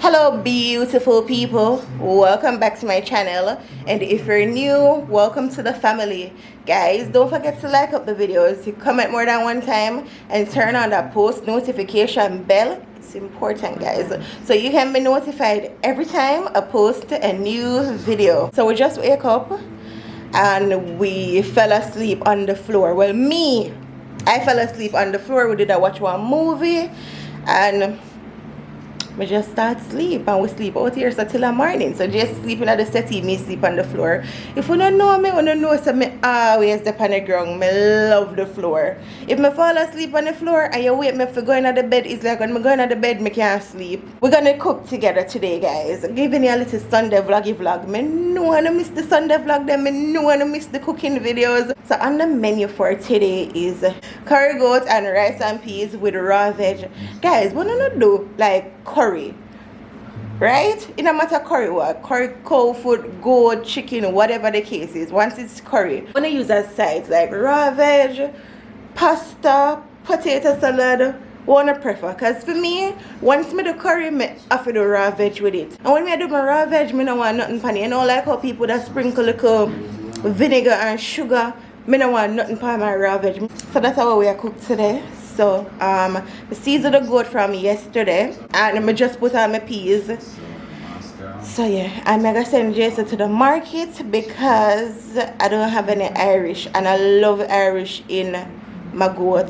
Hello beautiful people, welcome back to my channel, and if you're new, welcome to the family. Guys, don't forget to like up the videos, comment more than one time, and turn on that post notification bell. It's important, guys, so you can be notified every time I post a new video. So we just wake up and we fell asleep on the floor. Well, I fell asleep on the floor. We did watch one movie and we just start sleep, and we sleep out here so till the morning. So just sleeping at the settee, me sleep on the floor. If you don't know me, you don't know, so me always step on the ground. Me love the floor. If me fall asleep on the floor and you wake me for going to the bed, it's like when me going to the bed, me can't sleep. We're gonna cook together today, guys. Giving you a little Sunday vlog. Me no wanna miss the Sunday vlog, then me no wanna miss the cooking videos. So on the menu for today is curry goat and rice and peas with raw veg. Guys, what do you do? Like curry, right? It no matter curry what, curry, cow food, goat, chicken, whatever the case is. Once it's curry, I'm gonna use as sides like raw veg, pasta, potato salad. Wanna prefer, cause for me, once me do curry, me have to do raw veg with it. And when me do my raw veg, me no want nothing funny. You know, like how people that sprinkle little vinegar and sugar, me no want nothing for my raw veg. So that's how we are cooked today. So I seasoned the goat from yesterday and I just put on my peas. So yeah, I'm gonna send Jason to the market because I don't have any Irish and I love Irish in my goat.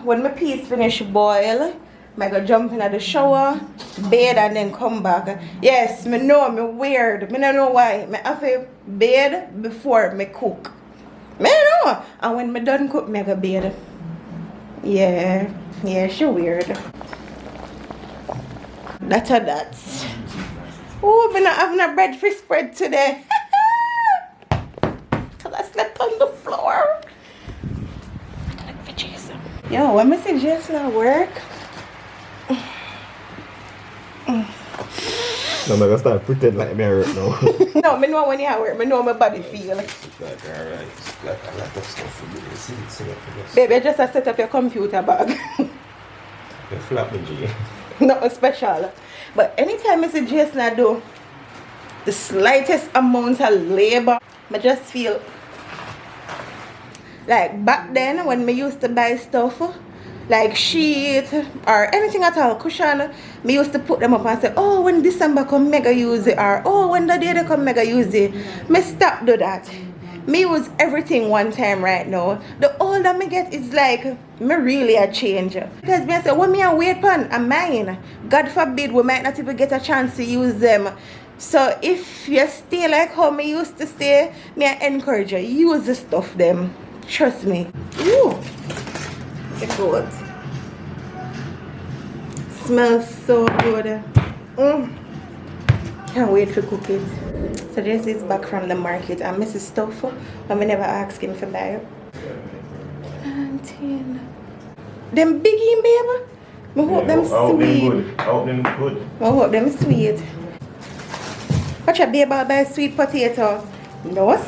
When my peas finish boil, I go jump in the shower, bathe and then come back. Yes, me know me weird. Me don't know why. Me have to bathe before me cook. Me know. And when me done cook, me go bathe. Yeah, she weird. That's a that. Oh, I'm not having a bread spread today. Cause I slept on the floor. Look for Jason. Yo, when I see Jason at work. No, I'm gonna start pretending like me hurt now. No, I know when you're at work, I know my body feel. Like, alright, like a lot of stuff for you. See that. Baby, I just set up your computer bag. You flap me, G. Nothing special. But anytime I see Jason I do the slightest amount of labor, I just feel like back then when I used to buy stuff like sheet or anything at all, cushion, me used to put them up and say, oh, when December come, mega use it, or oh, when the day they come, mega use it. Me stop do that. Me use everything one time right now. The older me get is like me really a change. Because me say, when me a wait pan and mine, God forbid we might not even get a chance to use them. So if you stay like how me used to stay, me I encourage you, use the stuff them. Trust me. Ooh. It's good. Smells so good. Can't wait to cook it. So this is back from the market and Mrs. Stuff, but we never asked him for buy. Plantain. Them biggie, baby. I hope them sweet. I hope them good. I hope them sweet. Watch a baby buy sweet potato. No.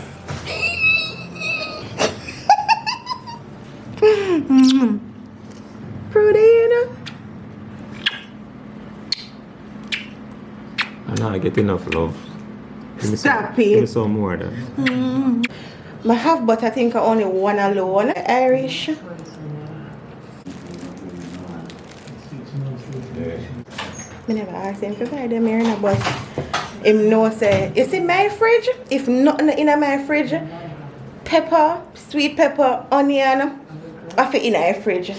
Protein. I know I get enough love. Stop Give me it. some more then. I have, but I think only one alone. Irish. Yeah. I never asked him to buy them here, but him know say, it's in my fridge. If nothing in my fridge, pepper, sweet pepper, onion, I fit in my fridge.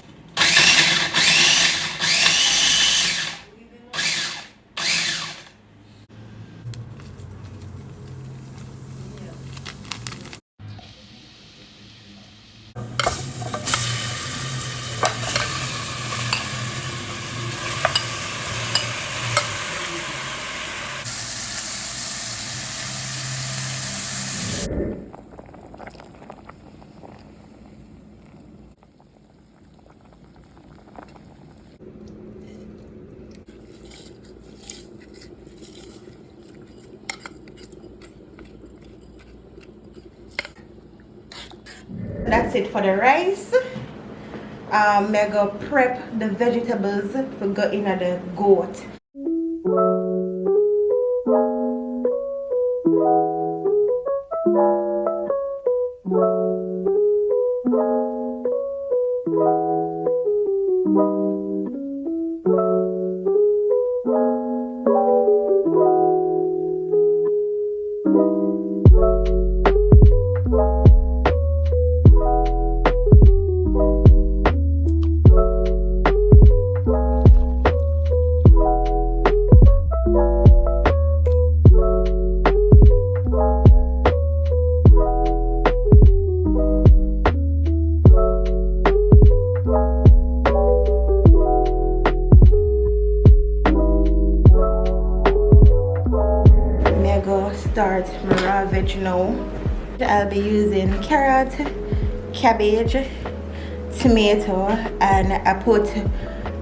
That's it for the rice. I'm gonna prep the vegetables to go in the goat. cabbage now. I'll be using carrot, cabbage, tomato, and I put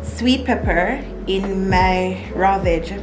sweet pepper in my raw veg.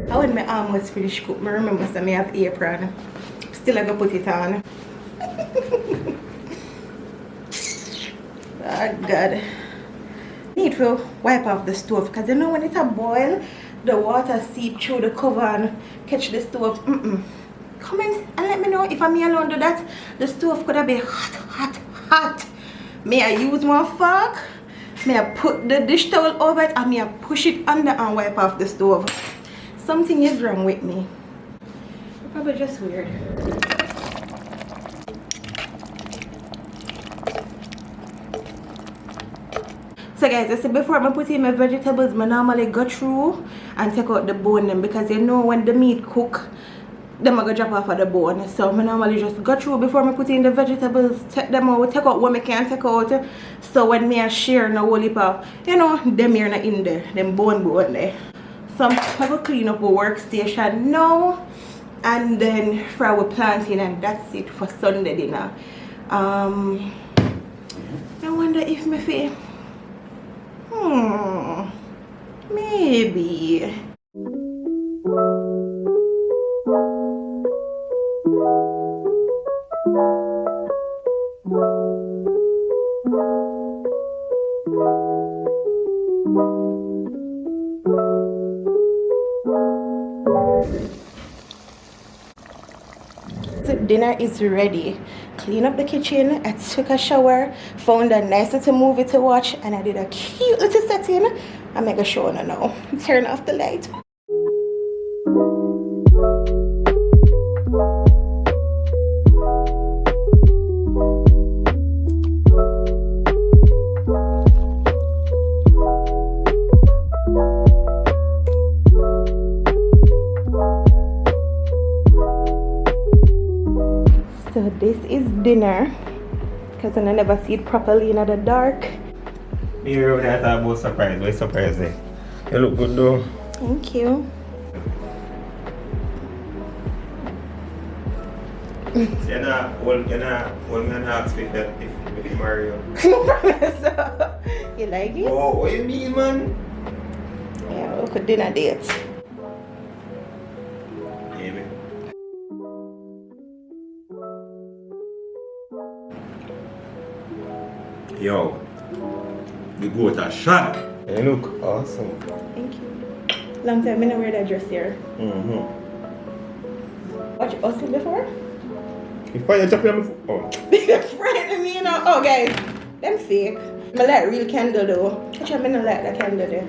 When my arm was finished cook, I remember some I have apron. Still I go put it on. Oh God. Need to wipe off the stove because you know when it's a boil, the water seep through the cover and catch the stove. Comment and let me know if I'm alone do that. The stove could have been hot. May I use one fork? May I put the dish towel over it and may I push it under and wipe off the stove? Something is wrong with me. Probably just weird. So guys, I said before I put in my vegetables, I normally go through and take out the bone them because you know when the meat cook, them I go drop off of the bone. So I normally just go through before I put in the vegetables, take them out, take out what I can take out. So when me I share no whole heap of, you know, them here not in there, them bone there. So I will clean up our workstation now and then for our planting, and that's it for Sunday dinner. I wonder if my face, maybe. So dinner is ready. Clean up the kitchen, I took a shower, found a nice little movie to watch, and I did a cute little setting. I make a show now. Turn off the light. So this is dinner because I never see it properly in the dark. You really thought about surprise. Why surprise there? You look good though. Thank you. You're not man ask me that if we marry you. You like it? Oh, what you mean, man? Yeah, look at dinner date. Maybe. Yo, the goat a shot. You look awesome. Thank you. Long time I never wear that dress here. Watch Austin before? If I jump on my foot. Oh. Frighten me, you know. Oh, guys, them fake. I like real candle though. Which I don't like the candle there.